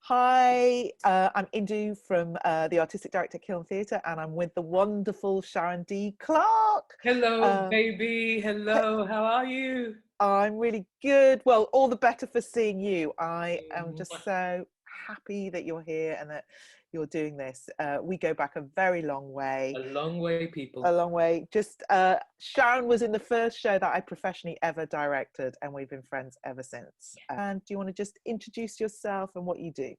Hi, I'm Indhu from the Artistic Director at Kiln Theatre, and I'm with the wonderful Sharon D Clarke. Hello, Uh, baby. Hello, how are you? I'm really good. Well, all the better for seeing you. I am just Mwah. so happy that you're here and that you're doing this. We go back a very long way. A long way, A people. long way. Just Sharon was in the first show that I professionally ever directed, and we've been friends ever since. And do you want to just introduce yourself and what you do?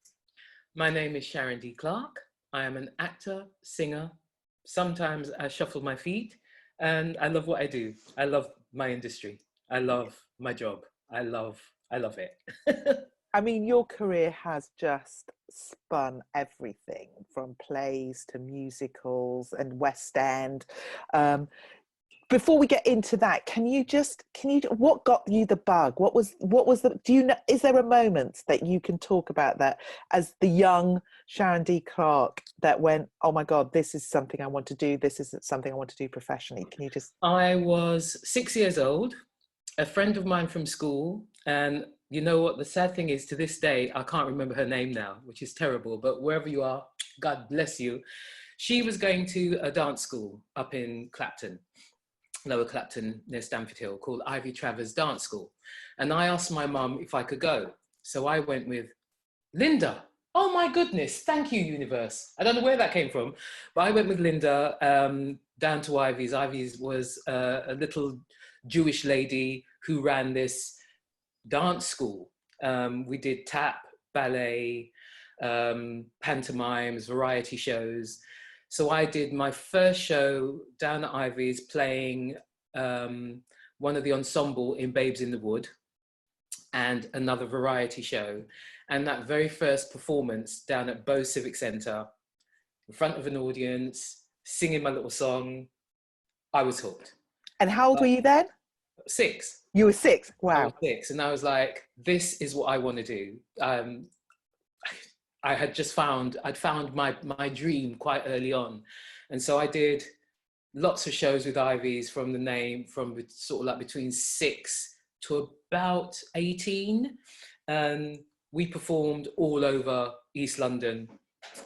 My name is Sharon D Clarke. I am an actor, singer. Sometimes I shuffle my feet, and I love what I do. I love my industry. I love my job. I love it. I mean, your career has just spun everything from plays to musicals and West End. Um, Before we get into that, what got you the bug? Do you know, is there a moment that you can talk about that as the young Sharon D Clarke that went, oh my God, this is something I want to do. This is something I want to do professionally. Can you just... I was 6 years old, a friend of mine from school, and you know what? The sad thing is, to this day, I can't remember her name now, which is terrible, but wherever you are, God bless you. She was going to a dance school up in Clapton, Lower Clapton near Stamford Hill, called Ivy Travers Dance School. And I asked my mum if I could go. So I went with Linda. Oh my goodness, thank you, universe. I don't know where that came from, but I went with Linda down to Ivy's. Ivy's was a little Jewish lady who ran this dance school. We did tap, ballet, pantomimes, variety shows. So I did my first show down at Ivy's playing one of the ensemble in Babes in the Wood and another variety show. And that very first performance down at Bow Civic Centre, in front of an audience, singing my little song, I was hooked. And how old were you then? 6. You were 6. I was Wow. 6, and I was like, this is what I want to do. I had just I'd found my dream quite early on. And so I did lots of shows with Ivies from sort of like between 6 to about 18. We performed all over East London.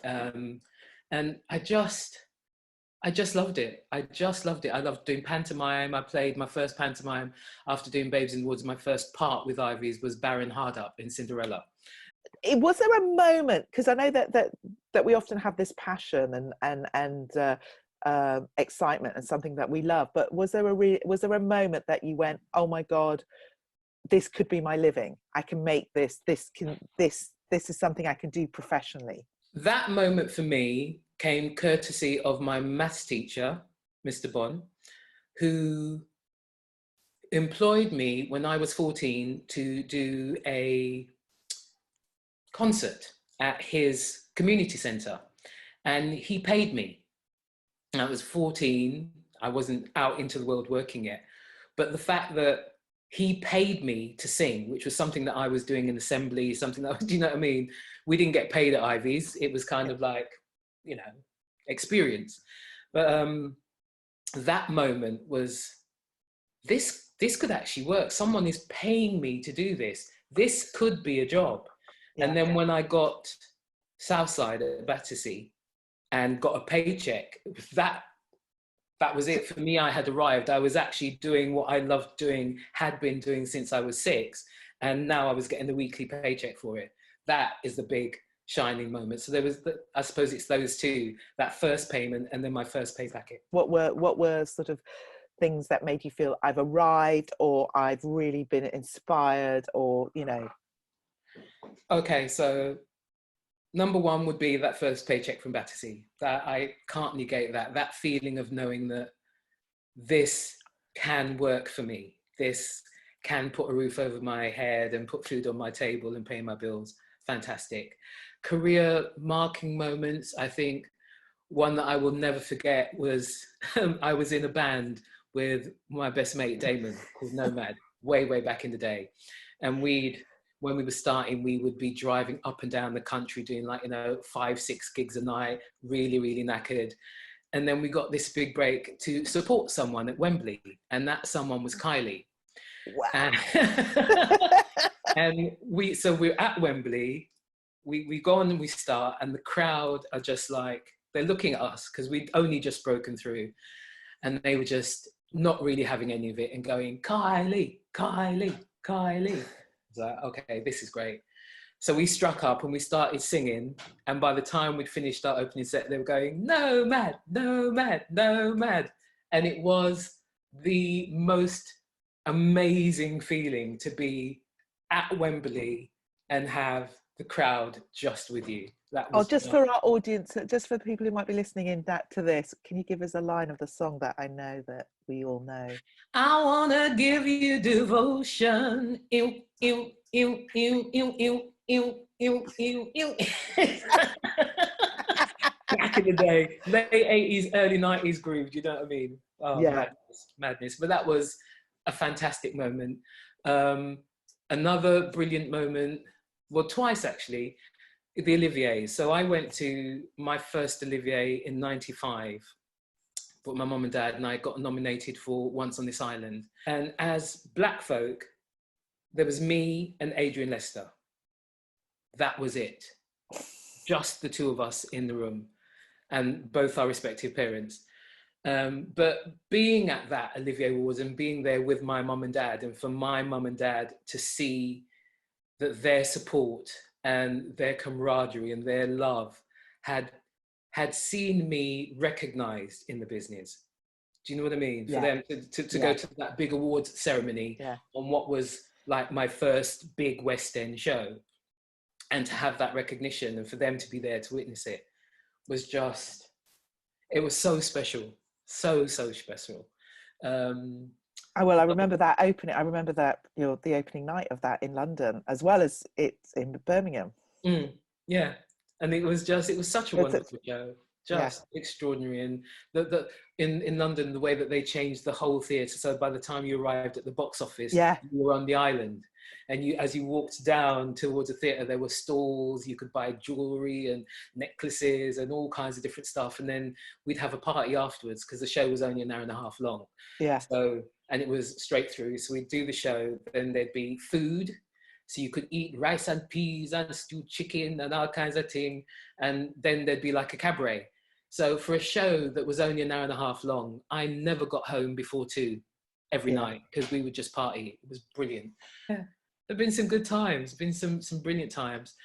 And I just loved it. I just loved it. I loved doing pantomime. I played my first pantomime after doing Babes in the Woods. My first part with Ivies was Baron Hardup in Cinderella. Was there a moment, because I know that we often have this passion and excitement and something that we love, but was there a moment that you went, oh my God, this could be my living, I can make this is something I can do professionally? That moment for me came courtesy of my maths teacher, Mr. Bond, who employed me when I was 14 to do a concert at his community centre, and he paid me. I was 14, I wasn't out into the world working yet, but the fact that he paid me to sing, which was something that I was doing in assembly, something that, do you know what I mean? We didn't get paid at Ivy's. It was kind of like, you know, experience. But that moment was, this could actually work. Someone is paying me to do this. This could be a job. Yeah. And then when I got Southside at Battersea and got a paycheck, that was it for me. I had arrived. I was actually doing what I loved doing, had been doing since I was 6, and now I was getting the weekly paycheck for it. That is the big shining moment. So there was, I suppose it's those two, that first payment and then my first pay packet. What were sort of things that made you feel I've arrived, or I've really been inspired, or, you know? Okay, so number one would be that first paycheck from Battersea. That I can't negate that feeling of knowing that this can work for me. This can put a roof over my head and put food on my table and pay my bills. Fantastic. Career marking moments, I think one that I will never forget was I was in a band with my best mate Damon called Nomad, way back in the day. And when we were starting, we would be driving up and down the country doing, like, you know, 5-6 gigs a night, really knackered. And then we got this big break to support someone at Wembley, and that someone was Kylie. Wow. And we're at Wembley, we go on and we start, and the crowd are just like, they're looking at us because we'd only just broken through, and they were just not really having any of it and going, Kylie, Kylie, Kylie. I was like, okay, this is great. So we struck up and we started singing, and by the time we'd finished our opening set, they were going, no mad, no mad, no mad. And it was the most amazing feeling to be at Wembley and have the crowd just with you. That was just for our audience, just for people who might be listening in that to this, can you give us a line of the song that I know that we all know? I wanna give you devotion. Ew, ew, ew, ew, ew, ew, ew, ew, ew, ew. Back in the day, late 80s, early 90s groove, do you know what I mean? Oh, Yeah. madness, madness. But that was a fantastic moment. Another brilliant moment, well, twice actually, the Olivier's. So I went to my first Olivier in 95. But my mum and dad and I got nominated for Once on This Island. And as black folk, there was me and Adrian Lester. That was it. Just the two of us in the room, and both our respective parents. But being at that Olivier Awards and being there with my mum and dad, and for my mum and dad to see that their support and their camaraderie and their love had seen me recognised in the business. Do you know what I mean? For them to go to that big awards ceremony on what was like my first big West End show, and to have that recognition and for them to be there to witness it was just, it was so special. So special. Well, I remember that opening. I remember that, you know, the opening night of that in London, as well as it's in Birmingham. Yeah, and it was such a wonderful show, just extraordinary. And in London, the way that they changed the whole theatre. So by the time you arrived at the box office, you were on the island, and as you walked down towards the theatre, there were stalls. You could buy jewellery and necklaces and all kinds of different stuff. And then we'd have a party afterwards because the show was only an hour and a half long. So, and it was straight through. So we'd do the show, then there'd be food. So you could eat rice and peas and stewed chicken and all kinds of thing. And then there'd be like a cabaret. So for a show that was only an hour and a half long, I never got home before 2 every night because we would just party. It was brilliant. Yeah, there've been some good times, been some brilliant times.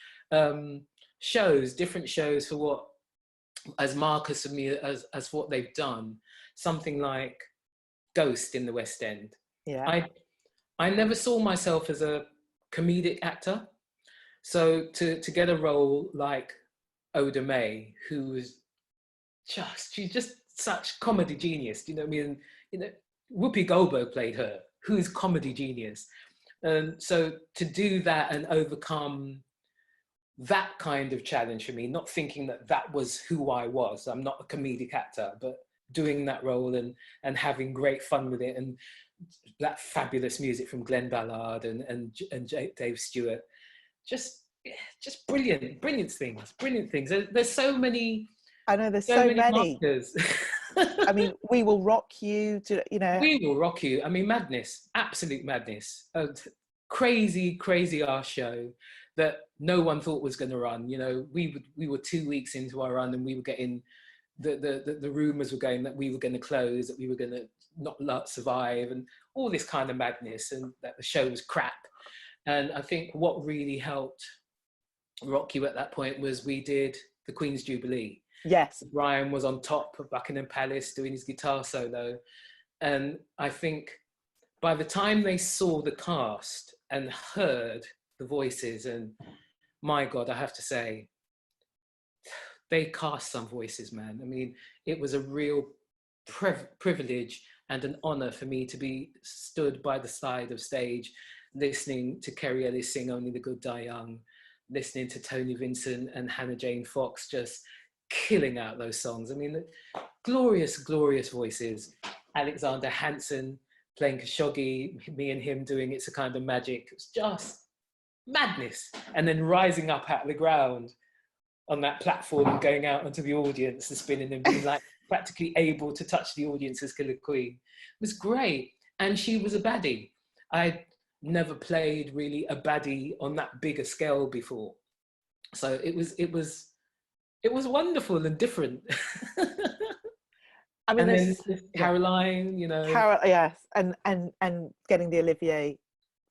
Shows, different shows for what, as markers of me, as what they've done. Something like Ghost in the West End. I never saw myself as a comedic actor. So to get a role like Oda Mae, who's she's just such comedy genius, do you know what I mean? You know, Whoopi Goldberg played her, who's comedy genius. So to do that and overcome that kind of challenge for me, not thinking that was who I was. I'm not a comedic actor, but doing that role and having great fun with it, and that fabulous music from Glenn Ballard and Dave Stewart, just brilliant things. There's so many. I know there's so many. Markers. I mean, We Will Rock You. You know, We Will Rock You. I mean, madness, absolute madness. Crazy ass show that no one thought was going to run. You know, we were 2 weeks into our run, and we were getting the rumors were going that we were going to close, that we were going to not survive, and all this kind of madness, and that the show was crap. And I think what really helped rock you at that point was we did the Queen's Jubilee. Yes. Brian was on top of Buckingham Palace doing his guitar solo. And I think by the time they saw the cast and heard the voices, and my God, I have to say, they cast some voices, man. I mean, it was a real privilege and an honor for me to be stood by the side of stage, listening to Kerry Ellis sing Only the Good Die Young, listening to Tony Vincent and Hannah Jane Fox just killing out those songs. I mean, glorious voices. Alexander Hansen playing Khashoggi, me and him doing It's a Kind of Magic. It was just madness. And then rising up out of the ground on that platform and going out onto the audience and spinning and being like practically able to touch the audience as Killer Queen. It was great. And she was a baddie. I'd never played really a baddie on that bigger scale before. So it was wonderful and different. I mean, And then there's, yeah, Caroline, you know, Carol, yes, and getting the Olivier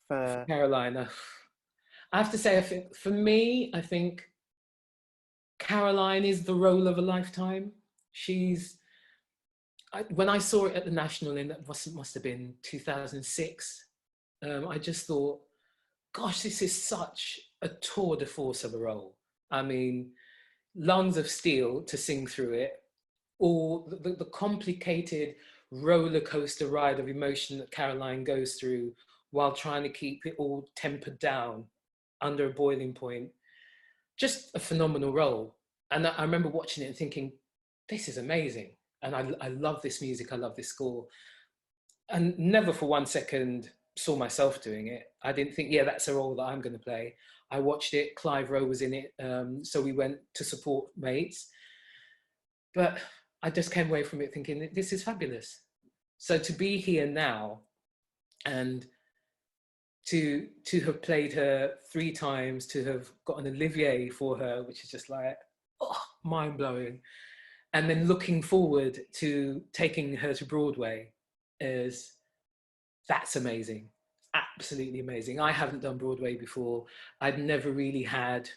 for for, Caroline, I have to say, I think for me, I think Caroline is the role of a lifetime. She's, when I saw it at the National, and that must have been 2006, I just thought, gosh, this is such a tour de force of a role. I mean, lungs of steel to sing through it, or the complicated roller coaster ride of emotion that Caroline goes through while trying to keep it all tempered down under a boiling point. Just a phenomenal role. And I remember watching it and thinking, this is amazing. And I love this music, I love this score. And never for one second saw myself doing it. I didn't think, yeah, that's a role that I'm going to play. I watched it, Clive Rowe was in it, so we went to support mates. But I just came away from it thinking, this is fabulous. So to be here now and to have played her 3 times, to have got an Olivier for her, which is just like, oh, mind blowing. And then looking forward to taking her to Broadway that's amazing. Absolutely amazing. I haven't done Broadway before. I'd never really had,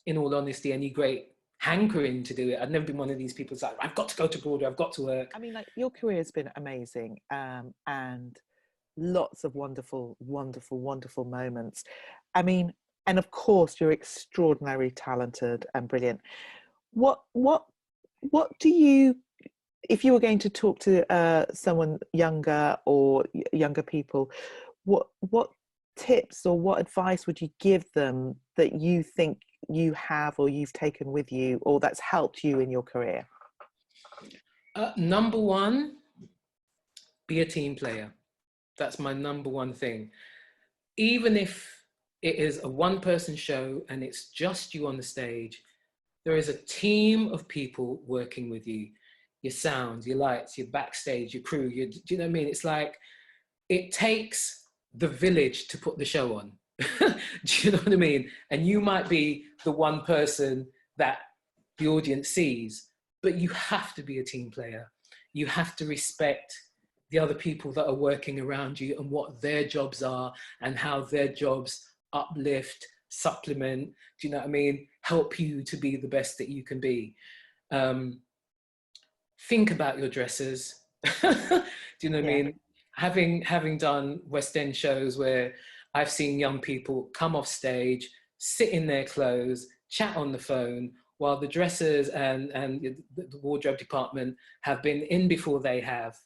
in all honesty, any great hankering to do it. I'd never been one of these people who's like, I've got to go to Broadway, I've got to work. I mean, like, your career has been amazing, and lots of wonderful, wonderful, wonderful moments. I mean, and of course, you're extraordinarily talented and brilliant. What do you, if you were going to talk to someone younger or younger people, what tips or what advice would you give them that you think you have or you've taken with you or that's helped you in your career? Number one, be a team player. That's my number one thing. Even if it is a one-person show and it's just you on the stage, there is a team of people working with you. Your sound, your lights, your backstage, your crew, do you know what I mean? It's like, it takes the village to put the show on. Do you know what I mean? And you might be the one person that the audience sees, but you have to be a team player. You have to respect the other people that are working around you and what their jobs are and how their jobs uplift, supplement, do you know what I mean? Help you to be the best that you can be. Think about your dresses. Do you know what I Yeah. mean? Having done West End shows where I've seen young people come off stage, sit in their clothes, chat on the phone, while the dressers and the wardrobe department have been in before they have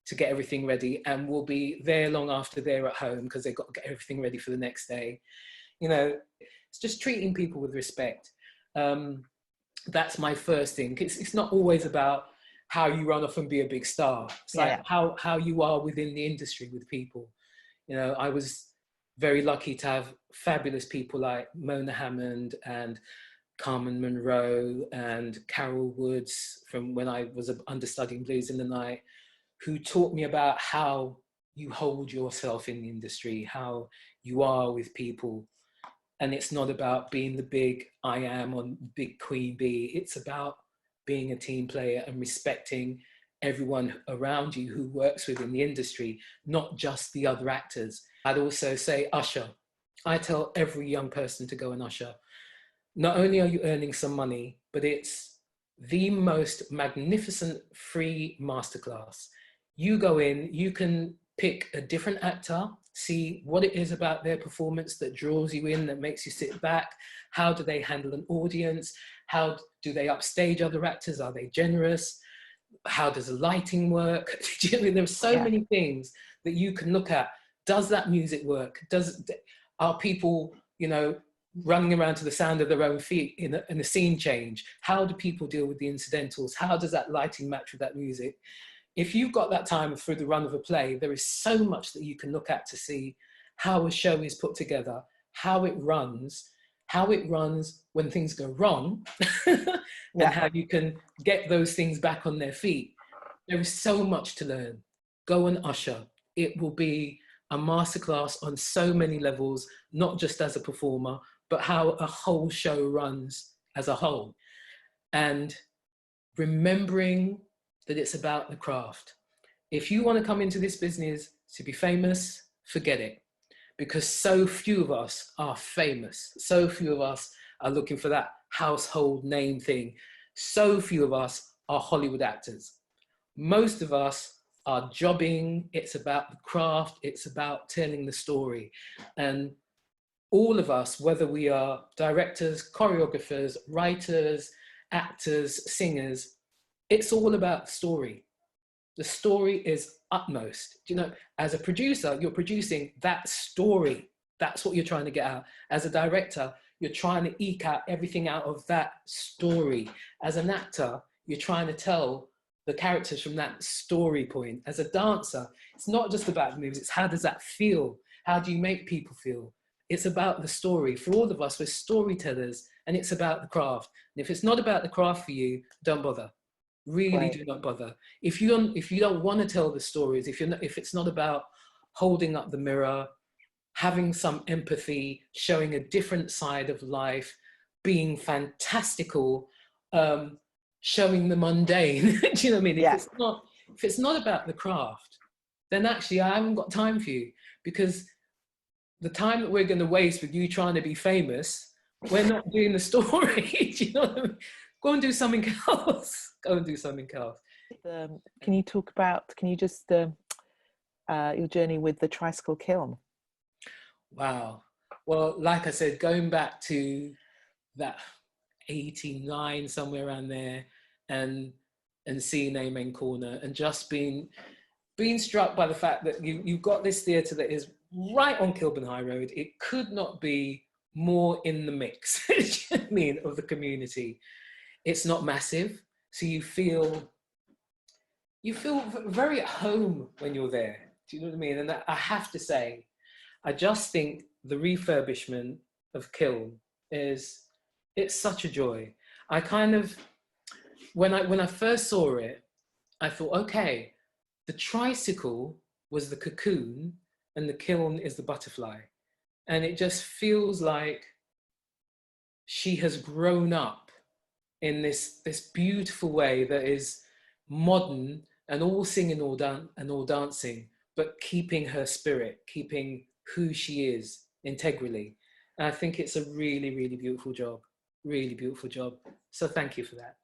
to get everything ready and will be there long after they're at home because they've got to get everything ready for the next day. You know, it's just treating people with respect. That's my first thing. It's not always about how you run off and be a big star. It's like how you are within the industry with people. You know, I was very lucky to have fabulous people like Mona Hammond and Carmen Monroe and Carol Woods from when I was understudying Blues in the Night, who taught me about how you hold yourself in the industry, how you are with people. And it's not about being the big I am or big queen bee. It's about being a team player and respecting everyone around you who works within the industry, not just the other actors. I'd also say usher. I tell every young person to go and usher. Not only are you earning some money, but it's the most magnificent free masterclass. You go in, you can pick a different actor, see what it is about their performance that draws you in, that makes you sit back. How do they handle an audience? How do they upstage other actors? Are they generous? How does the lighting work? There's so many things that you can look at. Does that music work? Are people, you know, running around to the sound of their own feet in a scene change? How do people deal with the incidentals? How does that lighting match with that music? If you've got that time through the run of a play, there is so much that you can look at to see how a show is put together, how it runs when things go wrong, and how you can get those things back on their feet. There is so much to learn. Go and usher. It will be a masterclass on so many levels, not just as a performer, but how a whole show runs as a whole. And remembering that it's about the craft. If you want to come into this business to be famous, forget it. Because so few of us are famous. So few of us are looking for that household name thing. So few of us are Hollywood actors. Most of us are jobbing. It's about the craft. It's about telling the story. And all of us, whether we are directors, choreographers, writers, actors, singers, it's all about story. The story is utmost. You know, as a producer, you're producing that story. That's what you're trying to get out. As a director, you're trying to eke out everything out of that story. As an actor, you're trying to tell the characters from that story point. As a dancer, it's not just about the moves, it's how does that feel? How do you make people feel? It's about the story. For all of us, we're storytellers, and it's about the craft. And if it's not about the craft for you, don't bother. Really do not bother. If you don't want to tell the stories, if it's not about holding up the mirror, having some empathy, showing a different side of life, being fantastical, showing the mundane. Do you know what I mean? Yeah. If it's not about the craft, then actually I haven't got time for you, because the time that we're going to waste with you trying to be famous, we're not doing the story. Do you know what I mean? Go and do something else. Go and do something else. Can you just your journey with the tricycle kiln? Wow. Well, like I said, going back to that 89, somewhere around there, and seeing Amen Corner, and just being struck by the fact that you've got this theatre that is right on Kilburn High Road. It could not be more in the mix, do you know what I mean, of the community. It's not massive, so you feel very at home when you're there. Do you know what I mean? And I have to say, I just think the refurbishment of Kiln it's such a joy. I kind of, when I first saw it, I thought, okay, the tricycle was the cocoon and the kiln is the butterfly. And it just feels like she has grown up in this beautiful way that is modern and all singing and all dancing, but keeping her spirit, keeping who she is integrally. And I think it's a really, really beautiful job, really beautiful job. So thank you for that.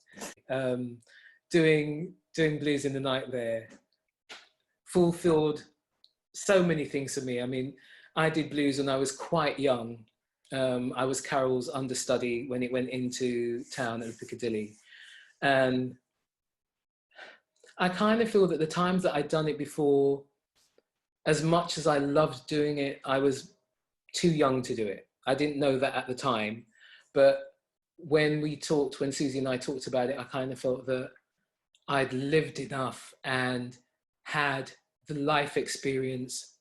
Doing Blues in the Night there fulfilled so many things for me. I mean, I did blues when I was quite young. I was Carol's understudy when it went into town at Piccadilly. And I kind of feel that the times that I'd done it before, as much as I loved doing it, I was too young to do it. I didn't know that at the time. But when Susie and I talked about it, I kind of felt that I'd lived enough and had the life experience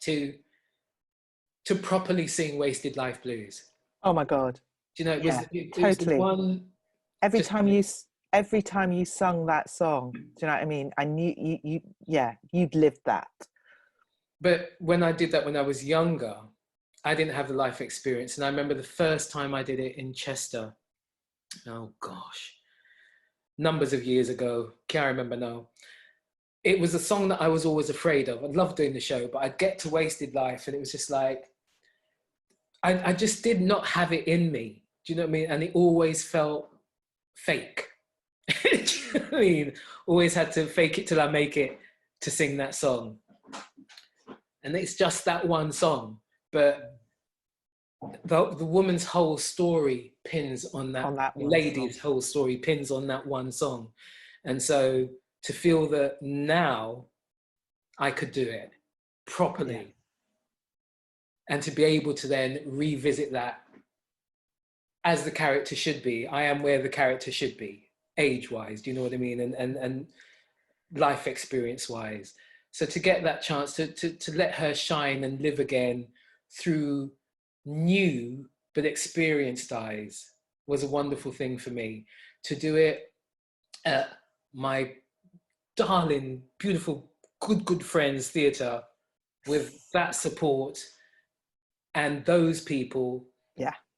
to properly sing Wasted Life Blues. Oh my God. Do you know, it was the one. Every time you sung that song, do you know what I mean? I knew you'd lived that. But when I did that when I was younger, I didn't have the life experience. And I remember the first time I did it in Chester, oh gosh, numbers of years ago, can't remember now. It was a song that I was always afraid of. I loved doing the show, but I'd get to Wasted Life and it was just like, I just did not have it in me. Do you know what I mean? And it always felt fake. Do you know what I mean? Always had to fake it till I make it to sing that song. And it's just that one song, but the woman's whole story pins on that lady's whole story pins on that one song. And so to feel that now I could do it properly, and to be able to then revisit that as the character should be. I am where the character should be, age-wise, do you know what I mean? And life experience-wise. So to get that chance to let her shine and live again through new but experienced eyes was a wonderful thing for me. To do it at my darling, beautiful, good friends theatre with that support and those people,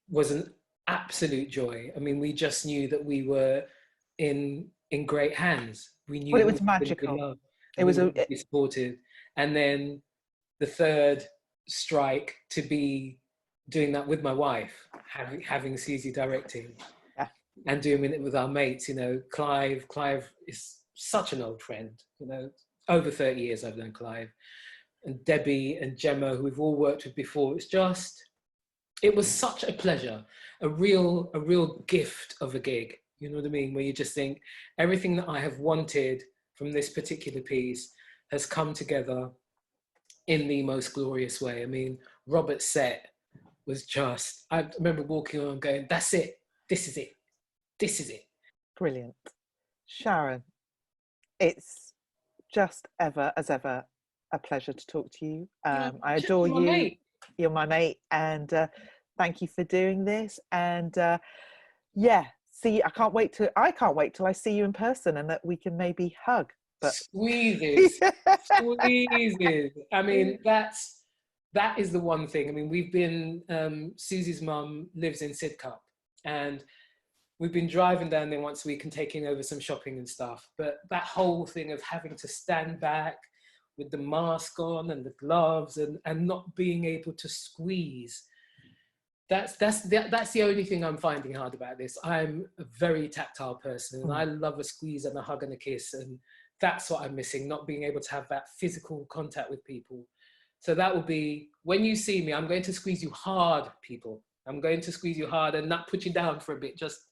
was an absolute joy. I mean, we just knew that we were in great hands. We Well, knew it that was we were going to be magical. loved It and we was were a going to be supported. And then the third strike to be doing that with my wife, having Susie directing yeah, and doing it with our mates. You know, Clive is such an old friend. You know, over 30 years I've known Clive, and Debbie and Gemma, who we've all worked with before. It was such a pleasure, a real gift of a gig. You know what I mean? Where you just think everything that I have wanted from this particular piece has come together in the most glorious way. I mean, Robert's set was just, I remember walking on going, that's it, this is it, this is it. brilliant. Sharon, it's just ever as ever a pleasure to talk to you. I adore My you. mate. You're my mate, and thank you for doing this. And yeah, see, I can't wait till I see you in person and that we can maybe hug. But Squeezes, squeezes. I mean, that is the one thing. I mean, we've been, Susie's mum lives in Sidcup, and we've been driving down there once a week and taking over some shopping and stuff. But that whole thing of having to stand back with the mask on and the gloves and not being able to squeeze, that's the only thing I'm finding hard about this. I'm a very tactile person, and I love a squeeze and a hug and a kiss, and that's what I'm missing, not being able to have that physical contact with people. So that will be, when you see me, I'm going to squeeze you hard, people. I'm going to squeeze you hard and not put you down for a bit, just